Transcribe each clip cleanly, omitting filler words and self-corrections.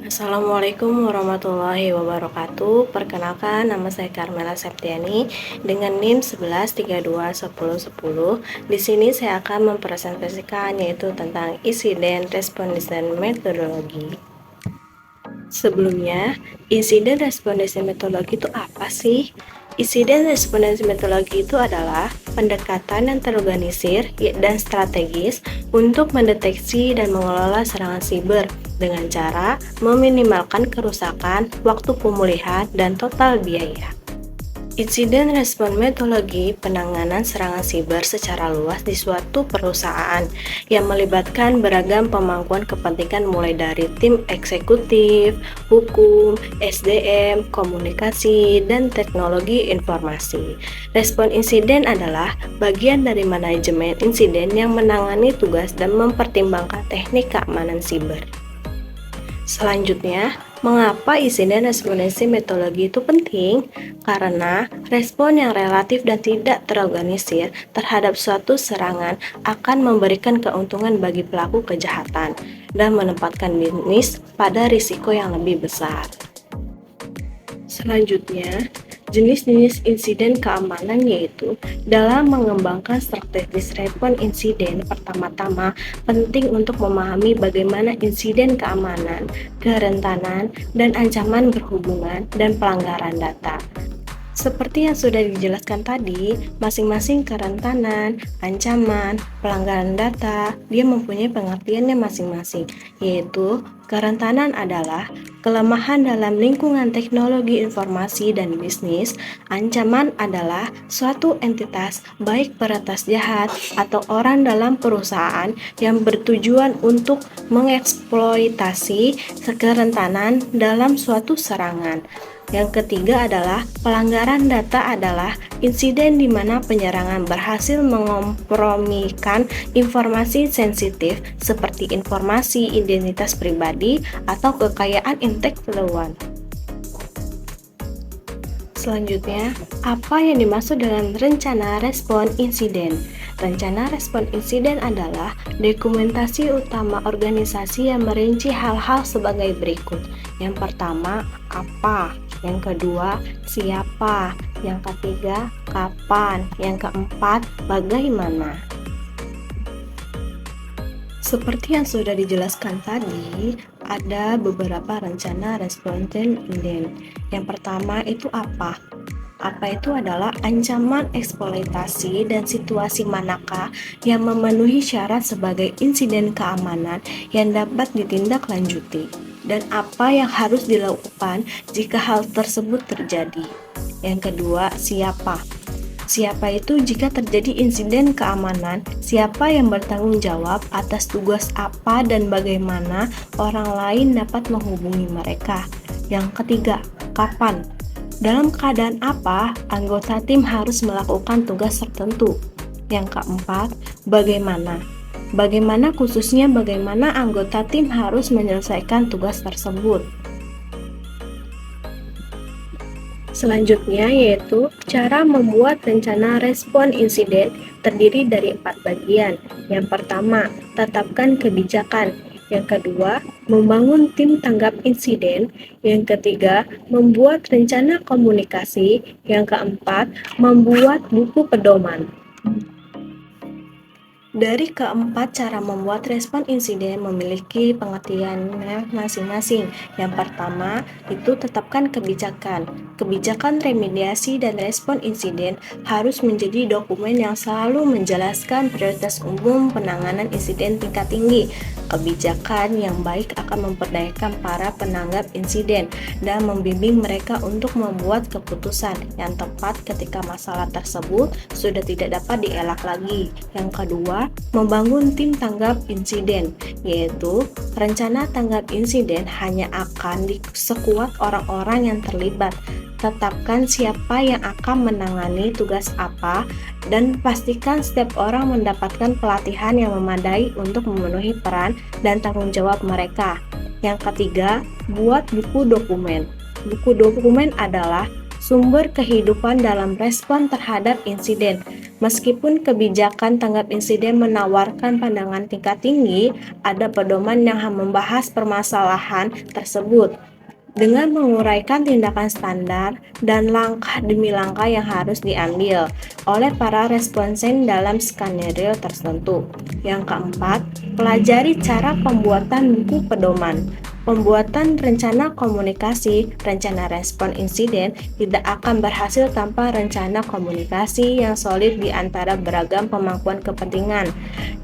Assalamualaikum warahmatullahi wabarakatuh. Perkenalkan, nama saya Carmela Septiani dengan NIM 11321010. Di sini saya akan mempresentasikan yaitu tentang insiden respons dan metodologi. Sebelumnya, insiden respons dan metodologi itu apa sih? Insiden respons metodologi itu adalah pendekatan yang terorganisir dan strategis untuk mendeteksi dan mengelola serangan siber dengan cara meminimalkan kerusakan, waktu pemulihan, dan total biaya. Insiden respon metodologi penanganan serangan siber secara luas di suatu perusahaan yang melibatkan beragam pemangkuan kepentingan mulai dari tim eksekutif, hukum, SDM, komunikasi, dan teknologi informasi. Respon insiden adalah bagian dari manajemen insiden yang menangani tugas dan mempertimbangkan teknik keamanan siber. Selanjutnya, mengapa insiden respondensi metodologi itu penting? Karena respon yang relatif dan tidak terorganisir terhadap suatu serangan akan memberikan keuntungan bagi pelaku kejahatan dan menempatkan bisnis pada risiko yang lebih besar. Selanjutnya, jenis-jenis insiden keamanan yaitu dalam mengembangkan strategis respon insiden, pertama-tama penting untuk memahami bagaimana insiden keamanan, kerentanan, dan ancaman berhubungan dan pelanggaran data. Seperti yang sudah dijelaskan tadi, masing-masing kerentanan, ancaman, pelanggaran data, dia mempunyai pengertiannya masing-masing, yaitu kerentanan adalah kelemahan dalam lingkungan teknologi informasi dan bisnis. Ancaman adalah suatu entitas, baik peretas jahat atau orang dalam perusahaan yang bertujuan untuk mengeksploitasi kerentanan dalam suatu serangan. Yang ketiga adalah pelanggaran data adalah insiden di mana penyerangan berhasil mengompromikan informasi sensitif seperti informasi identitas pribadi atau kekayaan intelektual. Selanjutnya, apa yang dimaksud dengan rencana respon insiden? Rencana respon insiden adalah dokumentasi utama organisasi yang merinci hal-hal sebagai berikut. Yang pertama, apa? Yang kedua, siapa? Yang ketiga, kapan? Yang keempat, bagaimana? Seperti yang sudah dijelaskan tadi, ada beberapa rencana respon insiden. Yang pertama itu apa? Apa itu adalah ancaman eksploitasi dan situasi manakah yang memenuhi syarat sebagai insiden keamanan yang dapat ditindaklanjuti, dan apa yang harus dilakukan jika hal tersebut terjadi. Yang kedua, siapa? Siapa itu jika terjadi insiden keamanan, siapa yang bertanggung jawab atas tugas apa dan bagaimana orang lain dapat menghubungi mereka. Yang ketiga, kapan? Dalam keadaan apa anggota tim harus melakukan tugas tertentu. Yang keempat, bagaimana? Bagaimana khususnya bagaimana anggota tim harus menyelesaikan tugas tersebut. Selanjutnya yaitu cara membuat rencana respon insiden terdiri dari 4 bagian. Yang pertama, tetapkan kebijakan. Yang kedua, membangun tim tanggap insiden. Yang ketiga, membuat rencana komunikasi. Yang keempat, membuat buku pedoman. Dari keempat cara membuat respon insiden memiliki pengertiannya masing-masing. Yang pertama, itu tetapkan kebijakan. Kebijakan remediasi dan respon insiden harus menjadi dokumen yang selalu menjelaskan prioritas umum penanganan insiden tingkat tinggi. Kebijakan yang baik akan memperdayakan para penanggap insiden dan membimbing mereka untuk membuat keputusan yang tepat ketika masalah tersebut sudah tidak dapat dielak lagi. Yang kedua, membangun tim tanggap insiden, yaitu rencana tanggap insiden hanya akan sekuat orang-orang yang terlibat. Tetapkan siapa yang akan menangani tugas apa dan pastikan setiap orang mendapatkan pelatihan yang memadai untuk memenuhi peran dan tanggung jawab mereka. Yang ketiga, buat buku dokumen. Buku dokumen adalah sumber kehidupan dalam respon terhadap insiden. Meskipun kebijakan tanggap insiden menawarkan pandangan tingkat tinggi, ada pedoman yang membahas permasalahan tersebut dengan menguraikan tindakan standar dan langkah demi langkah yang harus diambil oleh para responden dalam skenario tertentu. Yang keempat, pelajari cara pembuatan buku pedoman. Pembuatan rencana komunikasi, rencana respon insiden tidak akan berhasil tanpa rencana komunikasi yang solid di antara beragam pemangkuan kepentingan.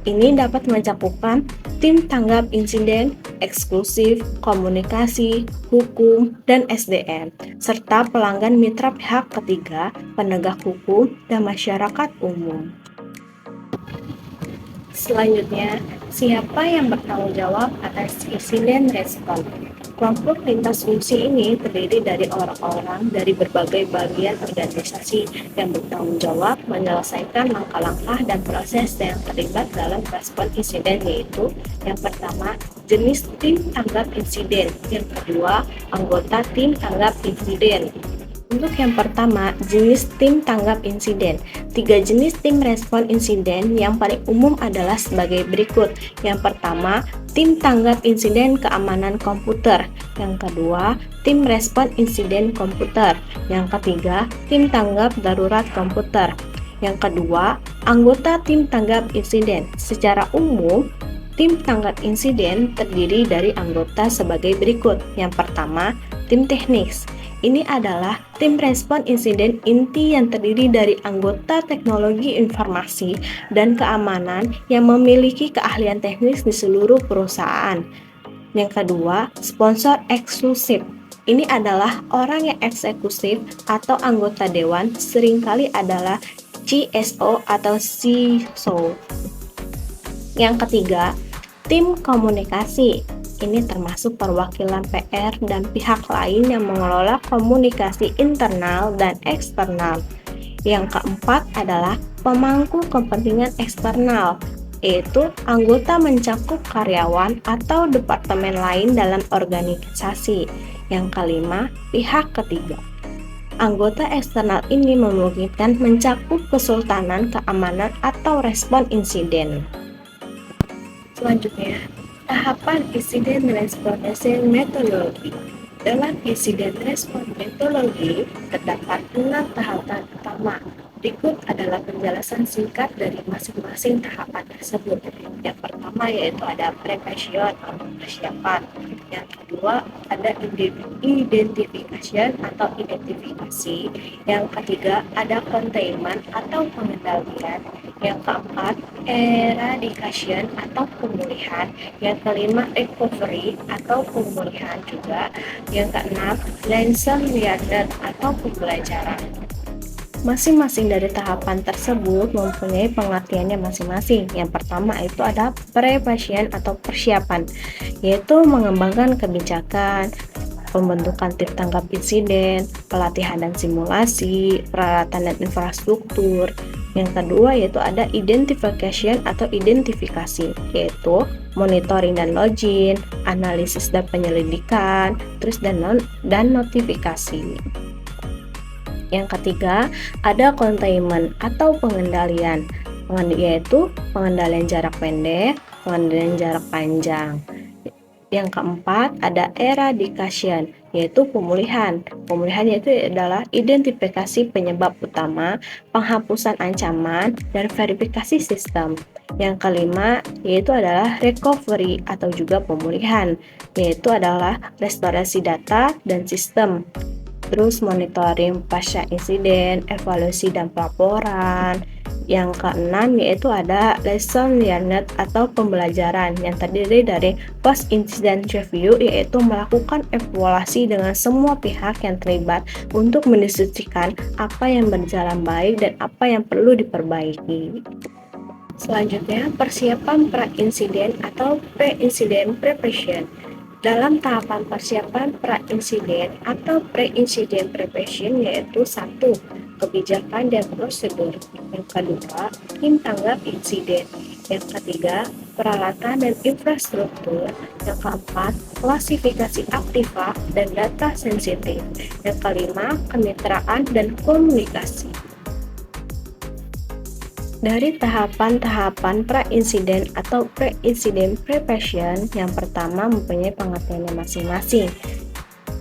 Ini dapat mencakupkan tim tanggap insiden, eksklusif, komunikasi, hukum, dan SDM, serta pelanggan mitra pihak ketiga, penegak hukum, dan masyarakat umum. Selanjutnya, siapa yang bertanggung jawab atas insiden respon? Kelompok lintas fungsi ini terdiri dari orang-orang dari berbagai bagian organisasi yang bertanggung jawab menyelesaikan langkah-langkah dan proses yang terlibat dalam respon insiden, yaitu yang pertama, jenis tim tanggap insiden, yang kedua, anggota tim tanggap insiden. Untuk yang pertama, jenis tim tanggap insiden. 3 jenis tim respon insiden yang paling umum adalah sebagai berikut. Yang pertama, tim tanggap insiden keamanan komputer. Yang kedua, tim respon insiden komputer. Yang ketiga, tim tanggap darurat komputer. Yang kedua, anggota tim tanggap insiden. Secara umum, tim tanggap insiden terdiri dari anggota sebagai berikut. Yang pertama, tim teknis. Ini adalah tim respon insiden inti yang terdiri dari anggota teknologi informasi dan keamanan yang memiliki keahlian teknis di seluruh perusahaan. Yang kedua, sponsor eksklusif. Ini adalah orang yang eksekutif atau anggota dewan, seringkali adalah CSO atau CISO. Yang ketiga, tim komunikasi. Ini termasuk perwakilan PR dan pihak lain yang mengelola komunikasi internal dan eksternal. Yang keempat adalah pemangku kepentingan eksternal, yaitu anggota mencakup karyawan atau departemen lain dalam organisasi. Yang kelima, pihak ketiga. Anggota eksternal ini memungkinkan mencakup kesultanan, keamanan, atau respon insiden. Selanjutnya, tahapan insiden response metodologi. Dalam insiden respon metodologi terdapat 6 tahapan utama. Berikut adalah penjelasan singkat dari masing-masing tahapan tersebut. Yang pertama yaitu ada preparation atau persiapan. Yang kedua ada identification atau identifikasi. Yang ketiga ada containment atau pengendalian. Yang keempat, eradication atau pemulihan. Yang kelima, recovery atau pemulihan juga. Yang keenam, lesson learned atau pembelajaran. Masing-masing dari tahapan tersebut mempunyai pengertiannya masing-masing. Yang pertama itu ada preparation atau persiapan, yaitu mengembangkan kebijakan, pembentukan tim tanggap insiden, pelatihan dan simulasi, peralatan dan infrastruktur. Yang kedua yaitu ada identification atau identifikasi, yaitu monitoring dan login, analisis dan penyelidikan, terus dan notifikasi. Yang ketiga ada containment atau pengendalian, yaitu pengendalian jarak pendek, pengendalian jarak panjang. Yang keempat ada eradication, yaitu pemulihan. Pemulihan yaitu adalah identifikasi penyebab utama, penghapusan ancaman, dan verifikasi sistem. Yang kelima yaitu adalah recovery atau juga pemulihan, yaitu adalah restorasi data dan sistem. Terus monitoring pasca insiden, evaluasi dan pelaporan. Yang keenam yaitu ada lesson learned atau pembelajaran yang terdiri dari post incident review, yaitu melakukan evaluasi dengan semua pihak yang terlibat untuk mendiskusikan apa yang berjalan baik dan apa yang perlu diperbaiki. Selanjutnya, persiapan pra-insiden atau pre-incident preparation. Dalam tahapan persiapan pra-insiden atau pre-incident preparation yaitu 1. Kebijakan dan prosedur. Yang kedua, tim tanggap insiden. Yang ketiga, peralatan dan infrastruktur. Yang keempat, klasifikasi aktiva dan data sensitif. Yang kelima, kemitraan dan komunikasi. Dari tahapan-tahapan pra-insiden atau pre-incident preparation, yang pertama mempunyai pengertiannya masing-masing.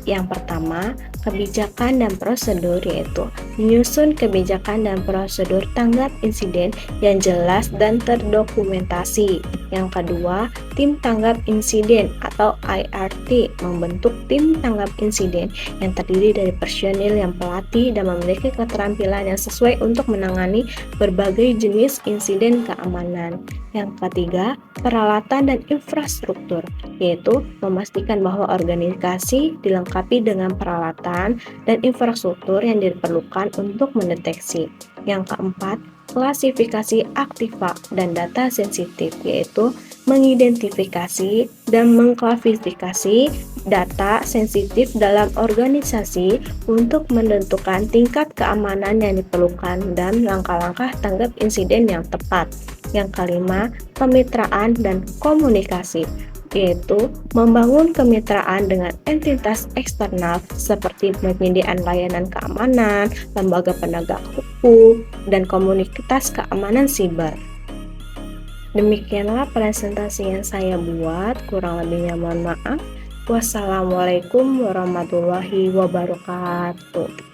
Yang pertama, kebijakan dan prosedur, yaitu menyusun kebijakan dan prosedur tanggap insiden yang jelas dan terdokumentasi. Yang kedua, tim tanggap insiden atau IRT membentuk tim tanggap insiden yang terdiri dari personil yang pelatih dan memiliki keterampilan yang sesuai untuk menangani berbagai jenis insiden keamanan. Yang ketiga, peralatan dan infrastruktur, yaitu memastikan bahwa organisasi dilengkapi dengan peralatan dan infrastruktur yang diperlukan untuk mendeteksi. Yang keempat, klasifikasi aktiva dan data sensitif, yaitu mengidentifikasi dan mengklasifikasi data sensitif dalam organisasi untuk menentukan tingkat keamanan yang diperlukan dan langkah-langkah tanggap insiden yang tepat. Yang kelima, kemitraan dan komunikasi, yaitu membangun kemitraan dengan entitas eksternal seperti penyediaan layanan keamanan, lembaga penegak hukum, dan komunitas keamanan siber. Demikianlah presentasi yang saya buat, kurang lebihnya mohon maaf. Wassalamualaikum warahmatullahi wabarakatuh.